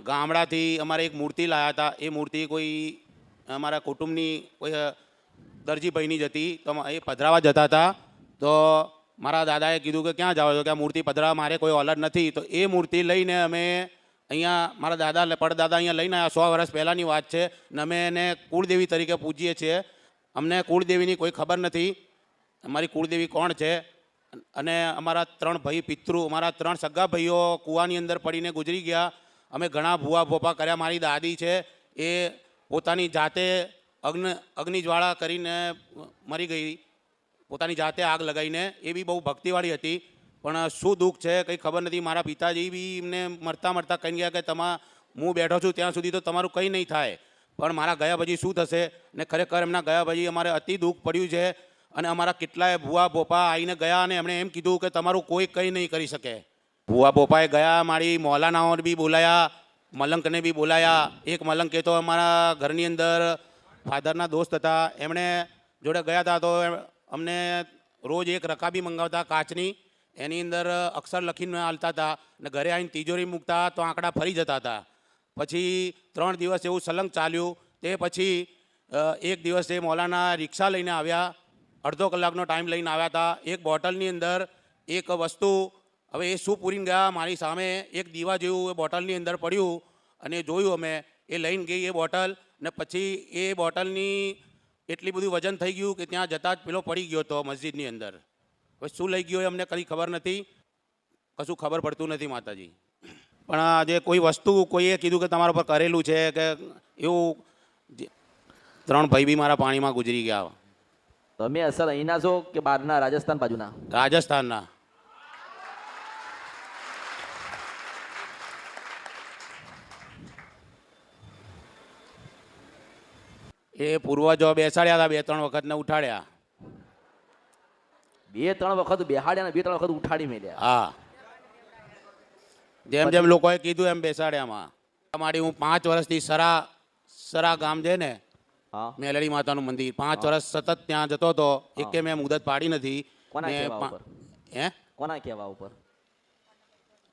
ગામડાથી અમારે એક મૂર્તિ લાવ્યા હતા. એ મૂર્તિ કોઈ અમારા કુટુંબની કોઈ દરજીભાઈની જ હતી. તો એ પધરાવા જતા હતા. તો મારા દાદાએ કીધું કે ક્યાં જાઓ છો, કે આ મૂર્તિ પધરાવા મારે કોઈ ઓલર નથી. તો એ મૂર્તિ લઈને અમે અહીંયા મારા દાદા પડદાદા અહીંયા લઈને આવ્યા. 100 વર્ષ પહેલાંની વાત છે ને અમે એને કુળદેવી તરીકે પૂજીએ છીએ. અમને કુળદેવીની કોઈ ખબર નથી, અમારી કુળદેવી કોણ છે. અને અમારા 3 ભાઈ પિતૃ, અમારા 3 સગા ભાઈઓ કૂવાની અંદર પડીને ગુજરી ગયા. અમે ઘણા ભૂવા ભોપા કર્યા. મારી દાદી છે એ પોતાની જાતે અગ્નિજ્વાળા કરીને મરી ગઈ, પોતાની જાતે આગ લગાવીને. એ બી બહુ ભક્તિવાળી હતી. પણ શું દુઃખ છે કંઈ ખબર નથી. મારા પિતાજી બી એમને મરતા કહી ગયા કે હું બેઠો છું ત્યાં સુધી તો તમારું કંઈ નહીં થાય, પણ મારા ગયા પછી શું થશે. ને ખરેખર એમના ગયા પછી અમારે અતિ દુઃખ પડ્યું છે. અને અમારા કેટલાય ભૂવા ભોપા આવીને ગયા અને એમણે એમ કીધું કે તમારું કોઈ કંઈ નહીં કરી શકે. ભૂવા ભોપાએ ગયા, મારી મૌલાનાઓને બી બોલાયા, મલંકને બી બોલાયા. એક મલંક એ તો અમારા ઘરની અંદર ફાધરના દોસ્ત હતા, એમણે જોડે ગયા હતા. તો અમને રોજ એક રકાબી મંગાવતા કાચની, એની અંદર અક્ષર લખીને હાલતા હતા. ને ઘરે આવીને તિજોરી મૂકતા તો આંકડા ફરી જતા હતા. પછી 3 દિવસ એવું સલંગ ચાલ્યું. તે પછી એક દિવસે મૌલાના રિક્ષા લઈને આવ્યા, અડધો કલાકનો ટાઈમ લઈને આવ્યા હતા. એક બોટલની અંદર એક વસ્તુ, હવે એ શું પૂરીને ગયા મારી સામે એક દીવા જેવું એ બોટલની અંદર પડ્યું. અને જોયું અમે, એ લઈને ગઈ એ બોટલ. ને પછી એ બોટલની એટલી બધું વજન થઈ ગયું કે ત્યાં જતાં જ પેલો પડી ગયો હતો મસ્જિદની અંદર. હવે શું લઈ ગયો એ અમને કંઈ ખબર નથી, કશું ખબર પડતું નથી માતાજી. પણ આજે કોઈ વસ્તુ કોઈએ કીધું કે તમારા પર કરેલું છે કે એવું. 3 ભાઈ બી મારા પાણીમાં ગુજરી ગયા. તમે અસલ અહીંના છો કે બહારના, રાજસ્થાન બાજુના? રાજસ્થાનના. એ પૂર્વજો બેસાડ્યા હતા, 2-3 વખત ને ઉઠાડ્યા. 2-3 વખત બેહાડ્યા ને 2-3 વખત ઉઠાડી મેલ્યા. હા, જેમ જેમ લોકોએ કીધું એમ બેસાડ્યામાં. મારી હું 5 વર્ષથી સરા ગામ છે ને, મેલડી માતાનું મંદિર, 5 વર્ષ સતત ત્યાં જતો હતો. એકે મેં મુદત પાડી નથી. કોના કહેવા ઉપર?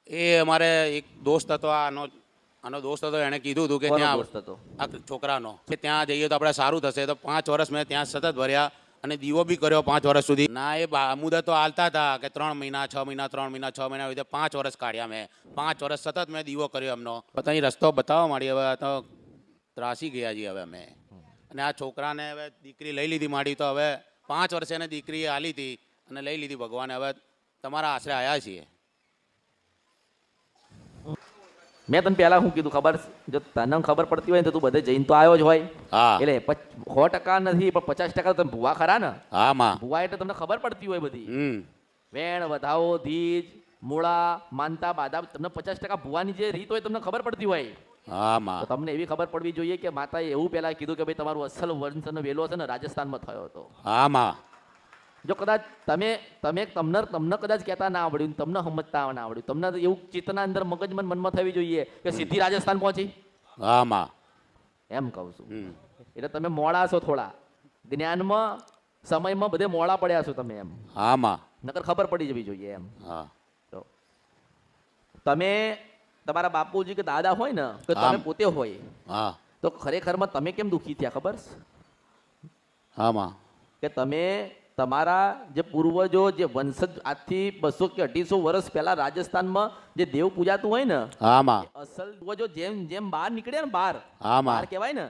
એ અમારે એક દોસ્ત હતો, આનો દોસ્ત હતો, એણે કીધું હતું કે ત્યાં આ છોકરાનો કે ત્યાં જઈએ તો આપણે સારું થશે. તો 5 વર્ષ મેં ત્યાં સતત ભર્યા અને દીવો બી કર્યો 5 વર્ષ સુધી. ના, એ મુદતો હાલતા હતા કે 3 મહિના 6 મહિના 3 મહિના 6 મહિના, એવી રીતે 5 વર્ષ કાઢ્યા મેં. 5 વર્ષ સતત મેં દીવો કર્યો એમનો. પોતાની રસ્તો બતાવવા માંડી. હવે તો ત્રાસી ગયા છીએ હવે અમે. અને આ છોકરાને હવે દીકરી લઈ લીધી માડી. તો હવે 5 વર્ષે એને દીકરી આલી હતી અને લઈ લીધી ભગવાને. હવે તમારા આશરે આવ્યા છીએ. મેં તને પહેલા શું કીધું ખબર? જો તને ખબર પડતી હોય ને તો તું બધે જઈને તો આવ્યો જ હોય. એટલે 100% નથી પણ 50% તમે ભૂવા ખરા ને? હા માં, ભૂવા એટલે તમને ખબર પડતી હોય બધી. વેણ, વધાવો, ધીજ, મૂળા, માનતા, બાદા, તમને 50% ભૂવાની જે રીત હોય તમને ખબર પડતી હોય. હા માં, તો તમને એવી ખબર પડવી જોઈએ કે માતાએ એવું પહેલા કીધું કે ભાઈ તમારું અસલ વંશનો વેલો છે ને રાજસ્થાનમાં થયો હતો. હા માં. જો કદાચ તમને કદાચ કહેતા ના આવડ્યું, તમને સમજતા ના આવડ્યું, તમને એવું ચેતના અંદર મનમાં થવી જોઈએ કે સીધી રાજસ્થાન પહોંચી. હા માં, એમ કહું છું. એટલે તમે મોડા છો થોડા જ્ઞાનમાં, સમયમાં બધે મોડા પડ્યા છો તમે એમ. હા માં, નકર ખબર પડી જવી જોઈએ એમ. હા. તો તમે તમારા બાપુજી કે દાદા હોય ને કે તમે પોતે હોય, હા, તો ખરેખરમાં તમે કેમ દુઃખી થયા ખબર? હા માં, કે તમે તમારા જે પૂર્વજો, જે વંશજ આજથી 200 કે 250 વર્ષ પહેલા રાજસ્થાનમાં જે દેવ પૂજાતું હોય ને, અસલ પૂર્વજો જેમ જેમ બહાર નીકળ્યા ને, બહાર કહેવાય ને,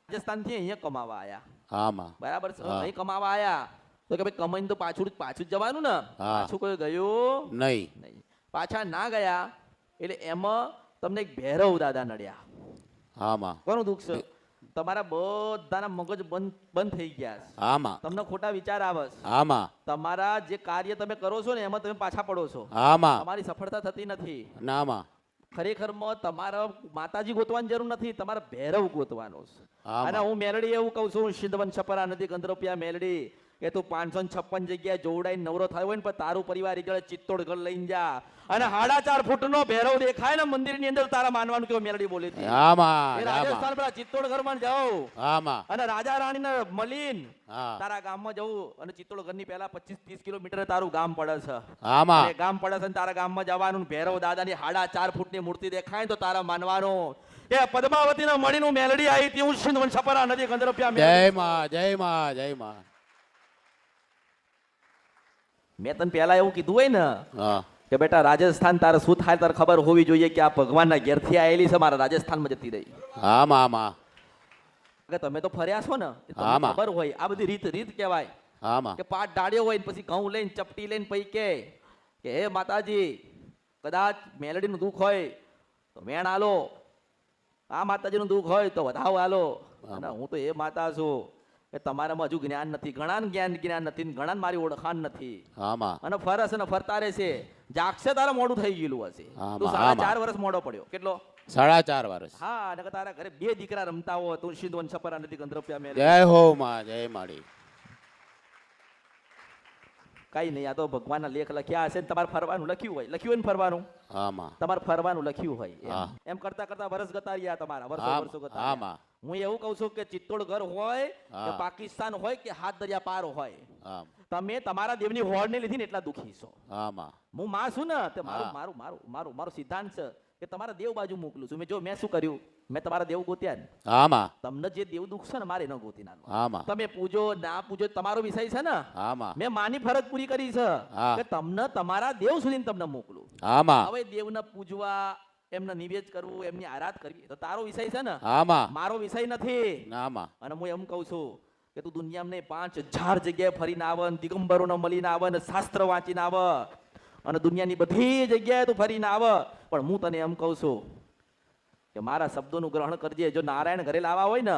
રાજસ્થાન થી અહીંયા કમાવા આયા. બરાબર છે? અહીં કમાવા આયા તો કે ભાઈ કમાઈને તો પાછું જ જવાનું ને, પાછું કોઈ ગયું નહીં. પાછા ના ગયા એટલે એમાં તમને એક ભૈરવ દાદા નડ્યા. કોનું દુઃખ છે? તમારા બધાના મગજ બંધ થઈ ગયા. તમને ખોટા વિચાર આવે. તમારા જે કાર્ય તમે કરો છો ને એમાં તમે પાછા પડો છો. તમારી સફળતા થતી નથી. ખરેખરમાં તમારા માતાજી ગોતવાની જરૂર નથી, તમારે ભૈરવ ગોતવાનો છે. અને હું મેલડી એવું કહું છું, સિંધવન છપરા નદી કંદરોપિયા મેલડી, કે તું 556 જગ્યાએ જોવડાઈને નવરો થયો હોય ને પણ તારું પરિવાર ઈ ગળે ચિત્તોડગઢ લઈને જા અને 4.5 ફૂટનો ભેરવ દેખાય ને મંદિરની અંદર તારા માનવાનું કે મેલડી બોલી હતી. એ રાજસ્થાન પેલા ચિત્તોડગઢમાં જાઓ અને રાજા રાણીને મળીને તારા ગામમાં જવું અને ચિત્તોડગઢની પહેલા 25-30 કિલોમીટર તારું ગામ પડે છે. એ ગામ પડે છે ને તારા ગામમાં જવાનું ભેરવ દાદાની 4.5 ફૂટની મૂર્તિ દેખાય તો તારા માનવાનું કે પદ્માવતીના મળીનું મેલડી આવી હતી હું સિંધ વંશપરા નદી ગંધર્વ્યા. જય માં જય માં જય માં. મેં તને પહેલા એવું કીધું હોય ને કે બેટા રાજસ્થાન તારે શું થાય તારે ખબર હોવી જોઈએ કે આ ભગવાનના ઘેરથી આવેલી છે મારા રાજસ્થાનમાં જતી રહી. હા માં કે તમે તો ફર્યા છો ને તમને ખબર હોય આ બધી રીત કહેવાય કે પાટ ડાળ્યો હોય ને પછી ઘઉં લઈને ચપટી લઈને પછી કે હે માતાજી કદાચ મેલડીનું દુઃખ હોય તો વેણ આલો, આ માતાજીનું દુઃખ હોય તો વધાવો આલો. અને હું તો એ માતા છું કે તમારામાં હજુ જ્ઞાન નથી, ઘણા જ્ઞાન નથી, ઘણા મારી ઓળખાણ નથી અને ફરસ ને ફરતા રહેશે. જાગશે તારે મોડું થઈ ગયેલું હશે. તું 4.5 વર્ષ મોડો પડ્યો. કેટલો? 4.5 વર્ષ. હા અને તારા ઘરે 2 દીકરા રમતા હો તું સિંધ વંશપરા નદી ગંધર્વ્યા મેલ. જય હો માં જય માડી. કઈ નહીં, આ તો ભગવાનના લેખ લખ્યા હશે ને તમારે ફરવાનું લખ્યું હોય ને ફરવાનું તમારે ફરવાનું લખ્યું હોય એમ કરતા કરતા વર્ષ ગતા રહ્યા તમારા વર્ષો ગતા. હું એવું કઉ છું કે ચિત્તોડગઢ હોય કે પાકિસ્તાન હોય કે હાથ દરિયા પાર હોય તમે તમારા દેવની હોડ ને લીધી ને એટલા દુખી છો. હું માં છું ને તે મારો સિદ્ધાંત છે કે તમારા દેવ બાજુ મોકલું છું. મેં શું કર્યું, મેં તમારા દેવ ગોત્યા ને તમને જે દેવ દુઃખ છે ને મારે ન ગોતી નાખો. તમે પૂજો ના પૂજો તમારો વિષય છે ને. મેં માની ફરજ પૂરી કરી છે કે તમને તમારા દેવ સુધી તમને મોકલું. હવે દેવને પૂજવા, એમને નિવેદ કરવું, એમની આરાધ કરવી તો તારો વિષય છે ને, મારો વિષય નથી. અને હું એમ કઉ છું કે તું દુનિયામાં 5000 જગ્યાએ ફરીને આવે, દિગંબરોને મળીને આવે ને શાસ્ત્ર વાંચીને આવે અને દુનિયાની બધી જગ્યાએ તું ફરીને આવે. પણ હું તને એમ કઉ છું કે મારા શબ્દોનું ગ્રહણ કરજે. જો નારાયણ ઘરે લાવવા હોય ને,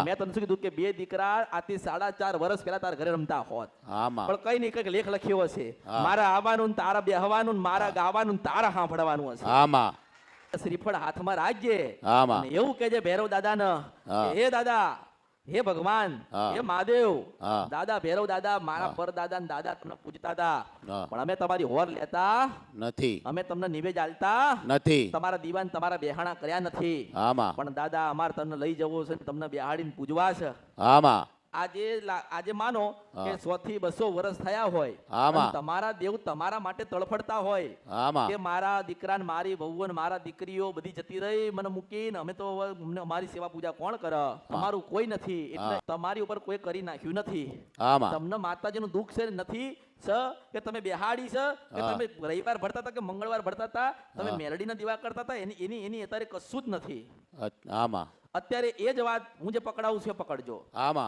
મેં તને શું કીધું કે 2 દીકરા આથી 4.5 વર્ષ પહેલા તારા ઘરે રમતા હોત. પણ કઈ નહીં, કઈક લેખ લખ્યો હશે. મારા આવવાનું, તારા બેહવાનું, મારા ગાવાનું, તારા સાંભળવાનું હશે. શ્રીફળ હાથમાં રાખજે એવું કેજે ભૈરવ દાદા ને, હે દાદા, હે ભગવાન, હે મહાદેવ, દાદા ભૈરવ દાદા મારા પર દાદા ને દાદા તમને પૂજતા હતા પણ અમે તમારી હોર લેતા નથી, અમે તમને નિવેદ આલતા નથી, તમારા દીવાન તમારા બેહાણા કર્યા નથી. પણ દાદા અમારે તમને લઈ જવો છે, તમને બેહાડીને પૂજવા છે. આજે માનો કે 100 થી 200 વર્ષ થયા હોય, તમારા દેવ તમારા માટે તળફડતા હોય કે મારા દીકરા ને મારી વહુ ને મારા દીકરીઓ બધી જતી રહી મને મૂકીને, અમે તો અમારી સેવા પૂજા કોણ કરે, અમારું કોઈ નથી, એટલે તમારી ઉપર કોઈ કરી નાખ્યું નથી. તમને માતાજીનું દુઃખ છે નથી કે તમે બેહાડી છે કે તમે રવિવાર ભરતા હતા કે મંગળવાર ભરતા હતા, તમે મેલડીના દીવા કરતા હતા, એની અત્યારે કશું જ નથી. અત્યારે એ જ વાત હું જે પકડાવું છું પકડજો.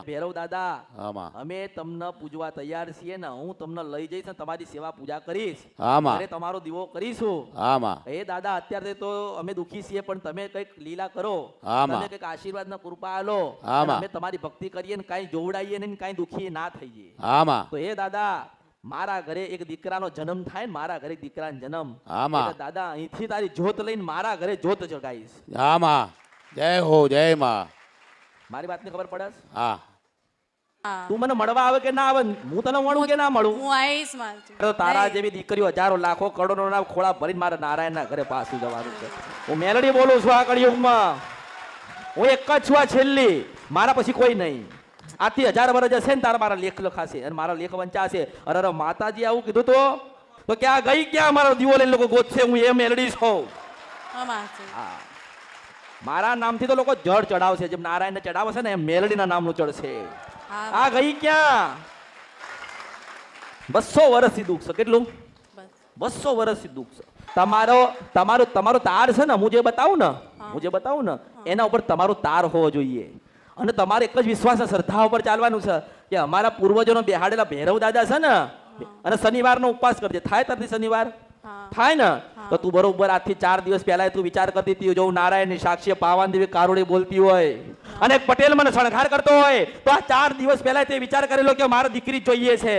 ભૈરવ દાદા, અમે તમને પૂજવા તૈયાર છીએ ને, હું તમને લઈ જઈશ ને તમારી સેવા પૂજા કરીશ, તમારો દીવો કરીશું. એ દાદા અત્યારે તો અમે દુખી છીએ પણ તમે કઈક લીલા કરો, તમે કઈક આશીર્વાદ ના કૃપા આલો, અમે તમારી ભક્તિ કરીએ ને કઈ જોવડાઈએ ને કઈ દુખી ના થઈ જઈએ. તો એ દાદા મારા ઘરે એક દીકરાનો જન્મ થાય ને, મારા ઘરે દીકરાનો જન્મ, દાદા અહીંથી તારી જોત લઈને મારા ઘરે જોત જગાઈશ. જય હો જય માં. મારી વાતની ખબર પડે? તું મને મળવા આવે કે ના આવે? હું તને મળું કે ના મળું? હું આવીશ. તો તારા જેવી દીકરીઓ હજારો લાખો કરોડો ના ખોળા ભરીને મારા નારાયણ ના ઘરે પાછું જવાનું છે. હું મેલડી બોલું છું આ કળિયુગમાં. હું એક જ છું આ છેલ્લી, મારા પછી કોઈ નહીં. આથી 1000 વર્ષ જશે ને તારા મારા લેખ લખાશે અને મારા લેખ વંચાશે. અરે માતાજી આવું કીધું તો ક્યાં ગઈ, ક્યાં મારો દીવો લઈને લોકો ગોતશે? હું એ મેલડી છું. મારા નામથી તો લોકો જળ ચડાવશે, જેમ નારાયણ ને ચડાવશે ને એમ મેલડીના નામનું ચડશે. આ ગઈ ક્યાં? 200 વર્ષથી દુઃખ છે. કેટલું? 200 વર્ષથી દુઃખ છે. તમારો તાર છે ને, હું જે બતાવું ને એના ઉપર તમારો તાર હોવો જોઈએ. અને તમારે એક જ વિશ્વાસ શ્રદ્ધા ઉપર ચાલવાનું છે કે અમારા પૂર્વજોનો બેહાડેલા ભૈરવ દાદા છે ને, અને શનિવારનો ઉપવાસ કરજે. થાય તારથી શનિવાર થાય ને તો તું બરોબર આજથી 4 દિવસ પહેલા તું વિચાર કરતી હતી, જો નારાયણની સાક્ષી પાવાન દેવી કારોડી બોલતી હોય અને પટેલ મને શણગાર કરતો હોય તો આ 4 દિવસ પહેલા તે વિચાર કરેલો કે મારા દીકરી જોઈએ છે,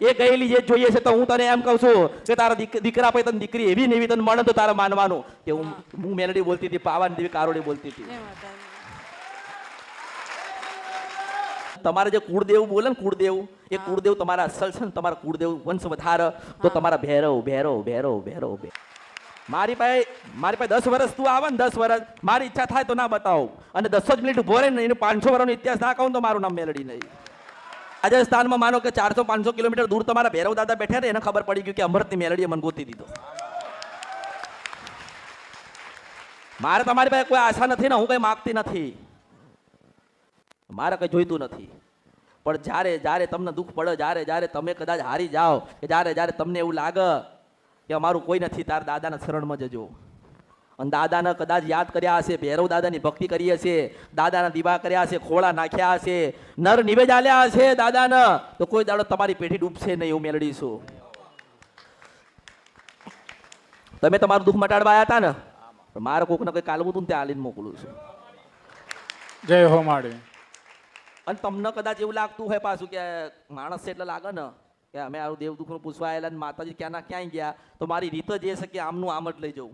એ ગયેલી જે જોઈએ છે. તો હું તને એમ કહું છું કે તારા દીકરા પછી તને દીકરી એવી ને એવી તને મળે તો તારે માનવાનું કે હું મેલડી બોલતી હતી, પાવાન દેવી કારોડી બોલતી હતી. તમારે જે કુળદેવ બોલે ને, કુળદેવ એ કુળદેવ તમારા અસલ છે ને, તમારા કુળદેવ વંશ વધાર તો તમારા ભૈરવ ભૈરવ ભૈરવ ભૈરવ ભૈરવ. મારી પાસે 10 વર્ષ તું આવે ને 10 વર્ષ, મારી ઈચ્છા થાય તો ના બતાવું, અને 10 જ મિનિટ ઉભો રહે ને એને 500 વર્ષનો ઇતિહાસ ના કહું તો મારું નામ મેલડી નહીં. રાજસ્થાનમાં માનો કે 400-500 કિલોમીટર દૂર તમારા ભૈરવ દાદા બેઠા ને, એને ખબર પડી ગયું કે અમૃતની મેલડીએ મને ગોતી દીધો. મારે તમારી પાસે કોઈ આશા નથી ને, હું કઈ માગતી નથી, મારે કઈ જોઈતું નથી. પણ જ્યારે તમને દુઃખ પડે, જ્યારે તમે કદાચ હારી જાઓ, કે જ્યારે તમને એવું લાગે કે અમારું કોઈ નથી, તાર દાદાના શરણમાં જજો. અને દાદાને કદાચ યાદ કર્યા હશે, ભૈરવ દાદાની ભક્તિ કરી હશે, દાદાના દીવા કર્યા હશે, ખોળા નાખ્યા હશે, નર નિવેદ આલ્યા હશે દાદાને, તો કોઈ દાડો તમારી પેઢી ડૂબશે નહીં, હું મેળવીશું. તમે તમારું દુઃખ મટાડવા આવ્યા હતા ને, પણ મારે કોકને કંઈ કાલવું હતું ને ત્યાં આલીને મોકલું છું. જય હો માડી. અને તમને કદાચ એવું લાગતું હોય પાછું કે માણસ એટલે લાગે ને કે અમે આવું દેવ દુઃખનું પૂછવા આવેલા ને માતાજી ક્યાંય ગયા, તો મારી રીત જ એ છે કે આમનું આમ જ લઈ જવું.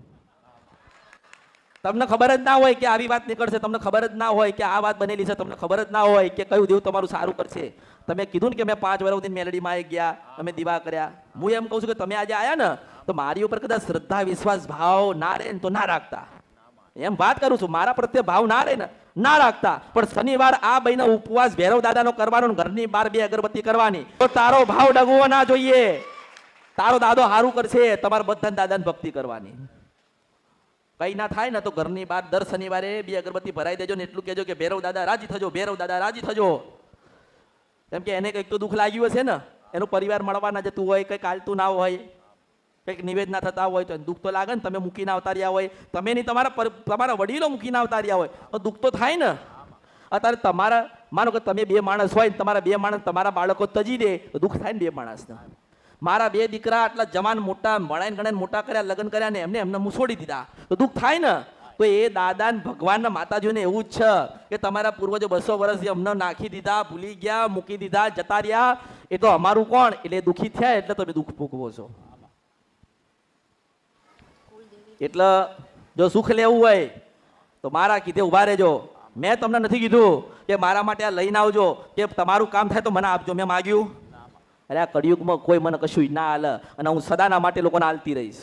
તમને ખબર જ ના હોય કે આવી વાત નીકળશે, તમને ખબર જ ના હોય કે આ વાત બનેલી છે, તમને ખબર જ ના હોય કે કયું દેવ તમારું સારું કરશે. તમે કીધું ને કે મેં 5 વર્ષ સુધી મેલડીમાં આવી ગયા, અમે દીવા કર્યા. હું એમ કહું છું કે તમે આજે આવ્યા ને, તો મારી ઉપર કદાચ શ્રદ્ધા વિશ્વાસ ભાવ ના રહે ને તો ના રાખતા. એમ વાત કરું છું, મારા પ્રત્યે ભાવ ના રહે ને ના રાખતા. પણ શનિવાર આ બહેનો ઉપવાસ ભૈરવ દાદાનો કરવાનો, ઘરની બહાર 2 અગરબત્તી કરવાની, તો તારો ભાવ ડગવો ના જોઈએ. તારો દાદો હારું કરશે, તમારા બધા દાદાની ભક્તિ કરવાની. કઈ ના થાય ને તો ઘરની બહાર દર શનિવારે 2 અગરબત્તી ભરાઈ દેજો ને એટલું કહેજો કે ભૈરવ દાદા રાજી થજો, ભૈરવ દાદા રાજી થજો. કેમ કે એને કંઈક તો દુઃખ લાગ્યું હશે ને, એનું પરિવાર મળવા ના જતું હોય, કંઈક હાલતું ના હોય, કંઈક નિવેદ ના થતા હોય, તો દુઃખ તો લાગે ને. તમે મૂકીને આવતા રહ્યા હોય, તમે નહીં તમારા વડીલો મૂકીને આવતા રહ્યા હોય, તો દુઃખ તો થાય ને. અત્યારે તમારા માનો કે તમે 2 માણસ હોય, તમારા 2 માણસ તમારા બાળકો તજી દે, તો દુઃખ થાય ને 2 માણસને. મારા 2 દીકરા આટલા જવાન મોટા ભણાઈને ગણાઈને મોટા કર્યા, લગ્ન કર્યા ને એમને મૂછોડી દીધા, તો દુઃખ થાય ને. તો એ દાદા ને ભગવાન ને માતાજીને એવું જ છે કે તમારા પૂર્વજો 200 વર્ષથી અમને નાખી દીધા, ભૂલી ગયા, મૂકી દીધા, જતા રહ્યા, એ તો અમારું કોણ, એટલે દુઃખી થયા એટલે તમે દુઃખ ભોગવો છો. એટલે જો સુખ લેવું હોય તો મારા કીધે ઉભા રહેજો. મેં તમને નથી કીધું કે મારા માટે આ લઈને આવજો, કે તમારું કામ થાય તો મને આપજો. મેં માગ્યું? અરે આ કળિયુગમાં કોઈ મને કશું ના હાલે, અને હું સદાના માટે લોકોને હાલતી રહીશ.